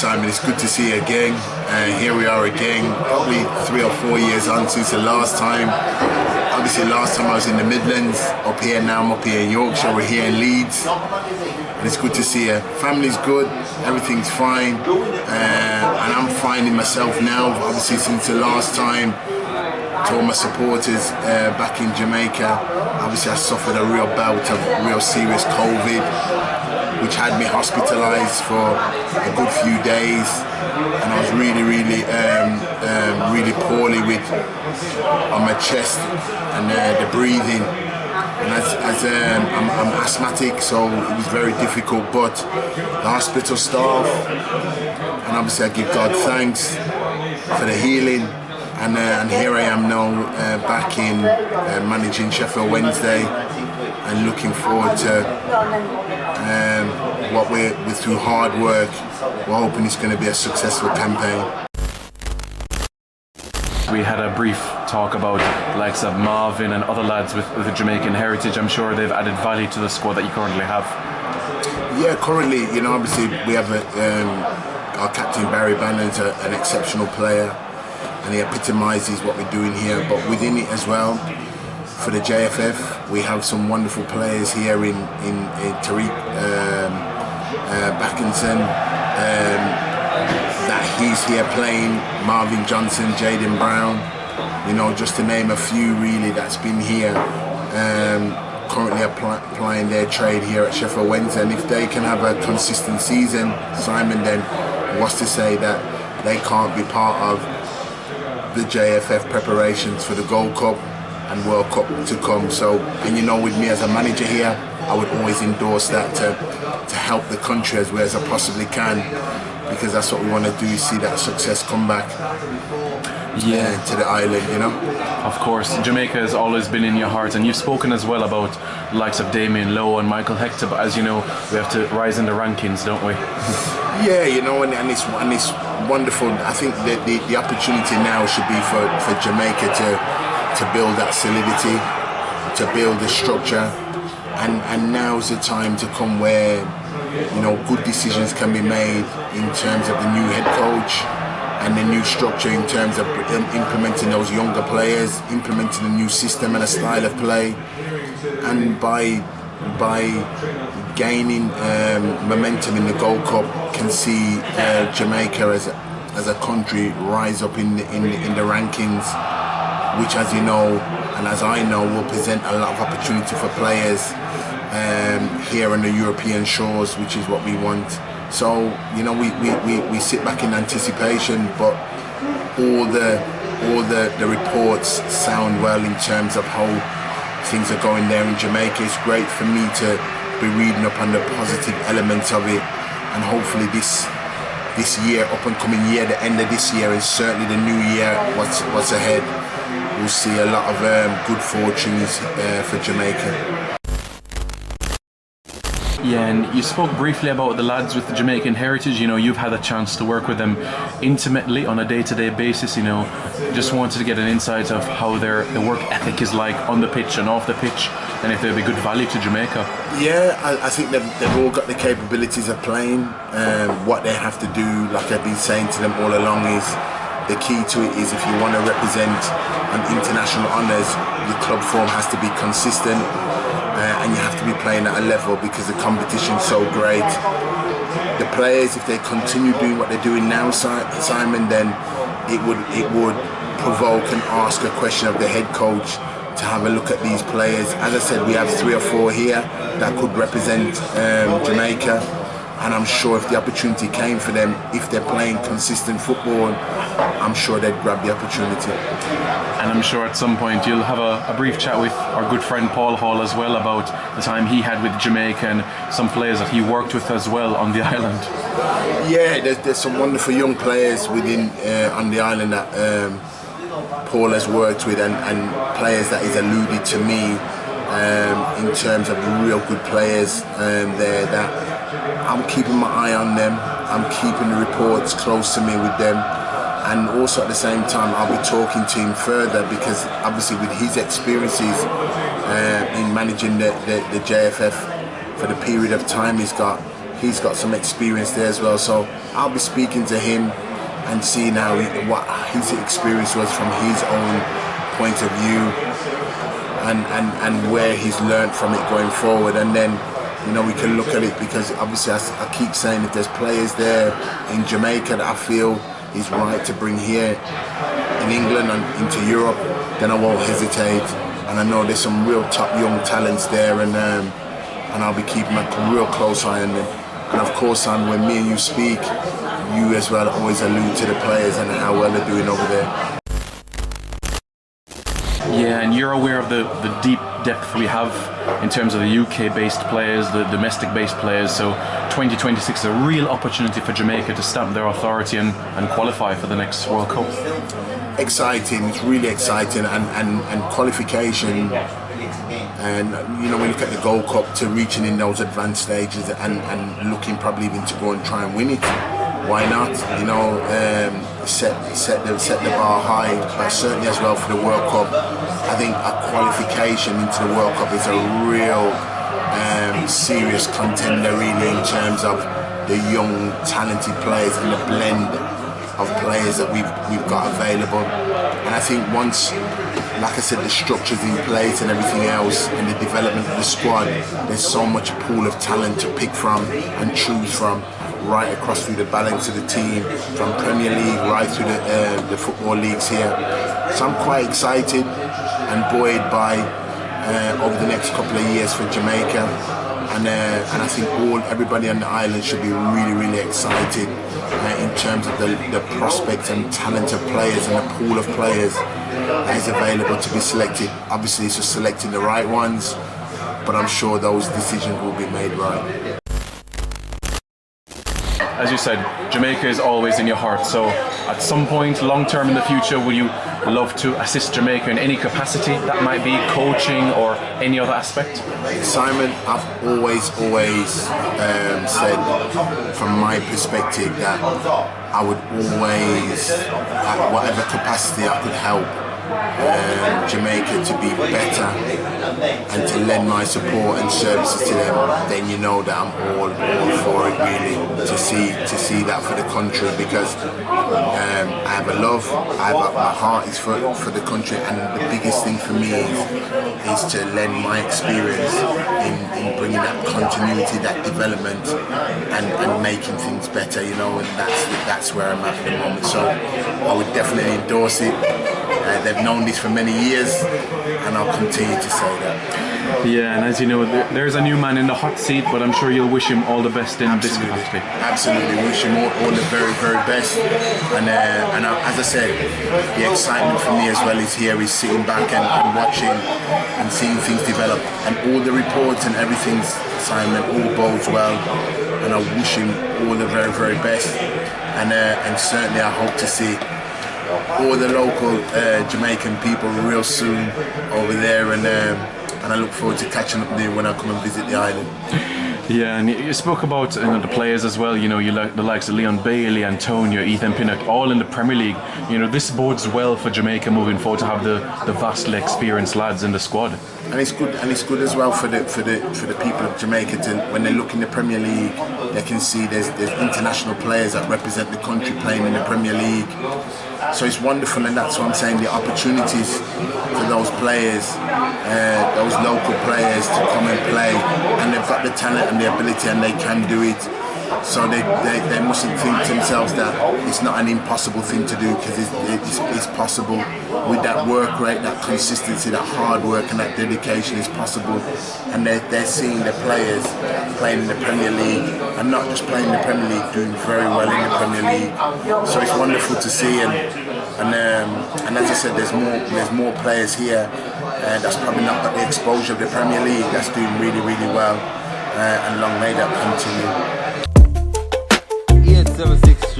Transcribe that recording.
Simon, it's good to see you again. Here we are again, probably 3 or 4 years on since the last time. Obviously last time I was in the Midlands, up here now I'm up here in Yorkshire, we're here in Leeds. And it's good to see you. Family's good, everything's fine. And I'm finding myself now, obviously since the last time, to all my supporters back in Jamaica. Obviously I suffered a real bout of real serious COVID, which had me hospitalised for a good few days, and I was really poorly on my chest and the breathing. And as I'm asthmatic, so it was very difficult. But the hospital staff, and obviously I give God thanks for the healing. And here I am now back in managing Sheffield Wednesday, and looking forward to what we're through hard work. We're hoping it's going to be a successful campaign. We had a brief talk about the likes of Marvin and other lads with a Jamaican heritage. I'm sure they've added value to the squad that you currently have. Yeah, currently, obviously we have our captain Barry Bannon's an exceptional player, and he epitomises what we're doing here. But within it as well, for the JFF, we have some wonderful players here in Tariq Backinson, that he's here playing, Marvin Johnson, Jaden Brown, just to name a few really that's been here, currently applying their trade here at Sheffield Wednesday. And if they can have a consistent season, Simon, then what's to say that they can't be part of the JFF preparations for the Gold Cup and World Cup to come. So, and with me as a manager here, I would always endorse that to help the country as well as I possibly can, because that's what we want to do, see that success come back to the island, Of course, Jamaica has always been in your heart, and you've spoken as well about the likes of Damien Lowe and Michael Hector, but as you know, we have to rise in the rankings, don't we? Yeah, and it's wonderful. I think that the opportunity now should be for Jamaica to build that solidity, to build the structure, and now's the time to come where good decisions can be made in terms of the new head coach and the new structure in terms of implementing those younger players, implementing a new system and a style of play, and by gaining momentum in the Gold Cup, can see Jamaica as a country rise up in the rankings, which, as you know and as I know, will present a lot of opportunity for players here on the European shores, which is what we want. So we sit back in anticipation, but all the reports sound well in terms of how things are going there in Jamaica. It's great for me to be reading up on the positive elements of it, and hopefully this year, up and coming year, the end of this year, and certainly the new year, what's ahead, we'll see a lot of good fortunes for Jamaica. Yeah, and you spoke briefly about the lads with the Jamaican heritage. You've had a chance to work with them intimately on a day-to-day basis. Just wanted to get an insight of how their work ethic is like on the pitch and off the pitch, and if they'll be good value to Jamaica. Yeah, I think they've all got the capabilities of playing. What they have to do, like I've been saying to them all along, is the key to it is if you want to represent on international honours, your club form has to be consistent. And you have to be playing at a level because the competition's so great. The players, if they continue doing what they're doing now, Simon, then it would provoke and ask a question of the head coach to have a look at these players. As I said, we have 3 or 4 here that could represent Jamaica, and I'm sure if the opportunity came for them, if they're playing consistent football, I'm sure they'd grab the opportunity. And I'm sure at some point you'll have a brief chat with our good friend Paul Hall as well about the time he had with Jamaica and some players that he worked with as well on the island. Yeah, there's some wonderful young players within on the island that Paul has worked with, and players that he's alluded to me in terms of real good players there that I'm keeping my eye on them. I'm keeping the reports close to me with them. And also at the same time, I'll be talking to him further, because obviously with his experiences in managing the JFF for the period of time he's got, he's got some experience there as well. So I'll be speaking to him and seeing what his experience was from his own point of view, and where he's learned from it going forward. And then, you know, we can look at it, because obviously I keep saying, if there's players there in Jamaica that I feel is right to bring here in England and into Europe, then I won't hesitate. And I know there's some real top young talents there, and I'll be keeping a real close eye on them. And of course, when me and you speak, you as well always allude to the players and how well they're doing over there. Yeah, and you're aware of the deep depth we have in terms of the UK-based players, the domestic-based players. So 2026 is a real opportunity for Jamaica to stamp their authority and qualify for the next World Cup. Exciting, it's really exciting, and qualification. And you know, we look at the Gold Cup to reaching in those advanced stages and looking probably even to go and try and win it. Why not? You know, set the bar high, but certainly as well for the World Cup. I think a qualification into the World Cup is a real serious contender, really, in terms of the young, talented players and the blend of players that we've got available. And I think once, like I said, the structure's in place and everything else, and the development of the squad, there's so much pool of talent to pick from and choose from, right across through the balance of the team, from Premier League right through the football leagues here. So I'm quite excited and buoyed by over the next couple of years for Jamaica, and I think everybody on the island should be really, really excited in terms of the prospects and talent of players and the pool of players that is available to be selected. Obviously, it's just selecting the right ones, but I'm sure those decisions will be made right. As you said, Jamaica is always in your heart, so at some point, long term in the future, will you love to assist Jamaica in any capacity? That might be coaching or any other aspect? Simon, I've always said from my perspective that I would always, at whatever capacity I could help Jamaica to be better and to lend my support and services to them, then you know that I'm all for it, really, to see that for the country, because I have a love, my heart is for the country, and the biggest thing for me is to lend my experience in bringing that continuity, that development, and making things better, you know, and that's where I'm at the moment. So I would definitely endorse it. They've known this for many years, and I'll continue to say that. Yeah, and as you know, there's a new man in the hot seat, but I'm sure you'll wish him all the best in this capacity. Absolutely, wish him all the very, very best. And as I said, the excitement for me as well is sitting back and watching and seeing things develop. And all the reports and everything, Simon, all bodes well. And I wish him all the very, very best. And certainly I hope to see all the local Jamaican people real soon over there, and I look forward to catching up there when I come and visit the island. Yeah, and you spoke about the players as well. You know, you like the likes of Leon Bailey, Antonio, Ethan Pinnock, all in the Premier League. You know, this bodes well for Jamaica moving forward to have the vastly experienced lads in the squad. And it's good as well for the people of Jamaica to, when they look in the Premier League, they can see there's international players that represent the country playing in the Premier League. So it's wonderful, and that's what I'm saying, the opportunities for those players, those local players to come and play, and they've got the talent and the ability, and they can do it. So they mustn't think to themselves that it's not an impossible thing to do, because it's possible. With that work rate, that consistency, that hard work and that dedication is possible. And they're seeing the players playing in the Premier League, and not just playing in the Premier League, doing very well in the Premier League. So it's wonderful to see, and as I said, there's more players here that's probably not got the exposure of the Premier League, that's doing really, really well, and long may that continue. 876